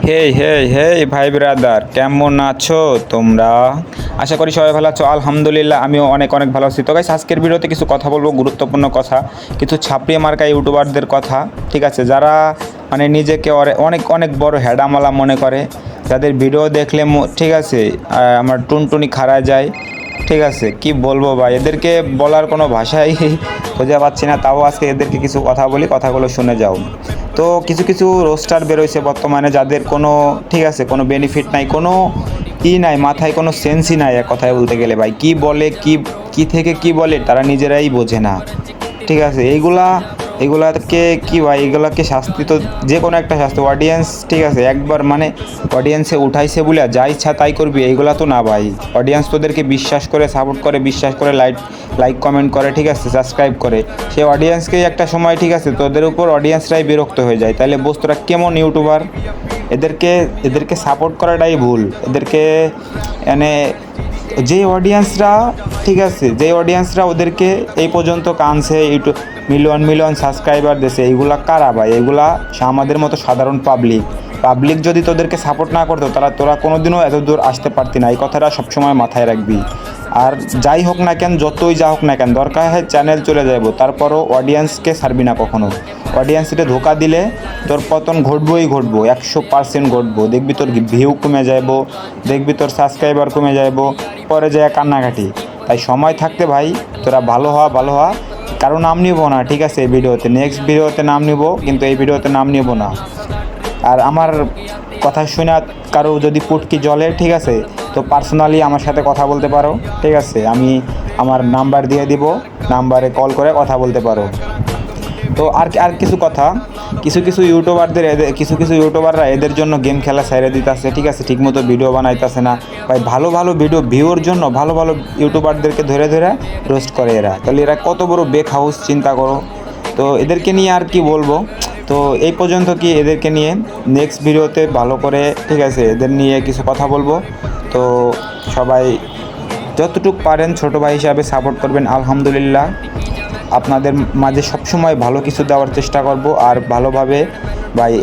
হেই হেই হেই ভাই ব্রাদার, কেমন আছো তোমরা? আশা করি সবাই ভালো আছো। আলহামদুলিল্লাহ, আমিও অনেক অনেক ভালো আছি। তো গাইস, আজকের ভিডিওতে কিছু কথা বলবো, গুরুত্বপূর্ণ কথা, কিছু ছাপড়ি মার্কা ইউটিউবারদের কথা। ঠিক আছে, যারা মানে নিজেকে অনেক অনেক বড় হেডামালা মনে করে, যাদের ভিডিও দেখলে ঠিক আছে আমার টুনটুনি খাড়া যায়। ঠিক আছে, কি বলবো ভাই, এদেরকে বলার কোনো ভাষাই খুঁজে পাচ্ছি না। তাও আজকে এদেরকে কিছু কথা বলি, কথাগুলো শুনে যাও। তো কিছু কিছু রোস্টার বেরোইছে বর্তমানে, যাদের কোনো ঠিক আছে কোনো বেনিফিট নাই, কোনো নাই, মাথায় কোনো সেন্সই নাই। এক কথায় বলতে গেলে ভাই, কি বলে কি থেকে কি বলে তারা নিজেরাই বোঝে না। ঠিক আছে, এগুলাকে কি ভাই, এগুলাকে শাস্তি তো যে কোনো একটা শাস্তি অডিয়েন্স, ঠিক আছে একবার মানে অডিয়েন্সে উঠাইছে বলে যা ইচ্ছা তাই করবি, এইগুলা তো না ভাই। অডিয়েন্স তোদেরকে বিশ্বাস করে সাপোর্ট করে, বিশ্বাস করে লাইক কমেন্ট করে, ঠিক আছে সাবস্ক্রাইব করে, সেই অডিয়েন্সকেই একটা সময় ঠিক আছে তোদের উপর অডিয়েন্সরাই বিরক্ত হয়ে যায়। তাহলে বোস তোরা কেমন ইউটিউবার? এদেরকে সাপোর্ট করাটাই ভুল। এদেরকে মানে যে অডিয়েন্সরা, ঠিক আছে যে অডিয়েন্সরা ওদেরকে এই পর্যন্ত কানছে, ইউটিউব মিলিয়ন মিলিয়ন সাবস্ক্রাইবার দিয়েছে, এইগুলা কারা ভাই? এগুলা আমাদের মতো সাধারণ পাবলিক যদি তোদেরকে সাপোর্ট না করতো, তোরা কোনোদিনও এত দূর আসতে পারতি না। এই কথাটা সবসময় মাথায় রাখবি। আর যাই হোক না কেন, যতই যা হোক না কেন, দরকার হয় চ্যানেল চলে যাবো, তারপরও অডিয়েন্সকে ছাড়বি না কখনো। অডিয়েন্সকে ধোকা দিলে তোর পতন ঘটবই, 100% ঘটবো। দেখবি তোর ভিউ কমে যাইবো, দেখবি তোর সাবস্ক্রাইবার কমে যাইবো, পরে যায় কান্নাকাটি। তাই সময় থাকতে ভাই তোরা ভালো হওয়া। কারো নাম নিব না, ঠিক আছে এই ভিডিওতে, নেক্সট ভিডিওতে নাম নিব, কিন্তু এই ভিডিওতে নাম নিব না। আর আমার কথা শুনে কারো যদি পুটকি জ্বলে, ঠিক আছে, তো পার্সোনালি আমার সাথে কথা বলতে পারো। ঠিক আছে, আমি আমার নাম্বার দিয়ে দিব, নাম্বারে কল করে কথা বলতে পারো। তো আর কিছু কথা, কিছু ইউটিউবাররা এদের জন্য গেম খেলা ছেড়ে দিতেছে। ঠিক আছে, ঠিকমতো ভিডিও বানাইতেছে না ভাই। ভালো ভিডিও ভিউর জন্য ভালো ইউটিউবারদেরকে ধরে রোস্ট করে এরা। তাহলে এরা কত বড় বেক হাউস, চিন্তা করো। তো এদেরকে নিয়ে আর কি বলবো। তো এই পর্যন্ত, কি এদেরকে নিয়ে নেক্সট ভিডিওতে ভালো করে, ঠিক আছে এদের নিয়ে কিছু কথা বলবো। তো সবাই যতটুকু পারেন ছোটো ভাই হিসাবে সাপোর্ট করবেন। আলহামদুলিল্লাহ, আপনাদের মাঝে সবসময় ভালো কিছু দেওয়ার চেষ্টা করব। আর ভালোভাবে ভাই,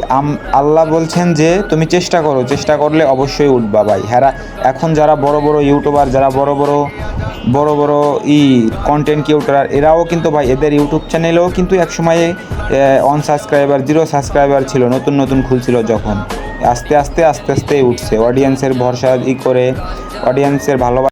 আল্লাহ বলছেন যে তুমি চেষ্টা করো, চেষ্টা করলে অবশ্যই উঠবা ভাই। হ্যাঁ, এখন যারা বড় বড় ইউটিউবার, যারা বড় বড় কন্টেন্ট ক্রিয়েটর, এরাও কিন্তু ভাই, এদের ইউটিউব চ্যানেলেও কিন্তু এক সময়ে সাবস্ক্রাইবার 0 সাবস্ক্রাইবার ছিল, নতুন খুলছিল যখন। আস্তে আস্তে উঠছে, অডিয়েন্সের ভরসা করে, অডিয়েন্সের ভালোবাসা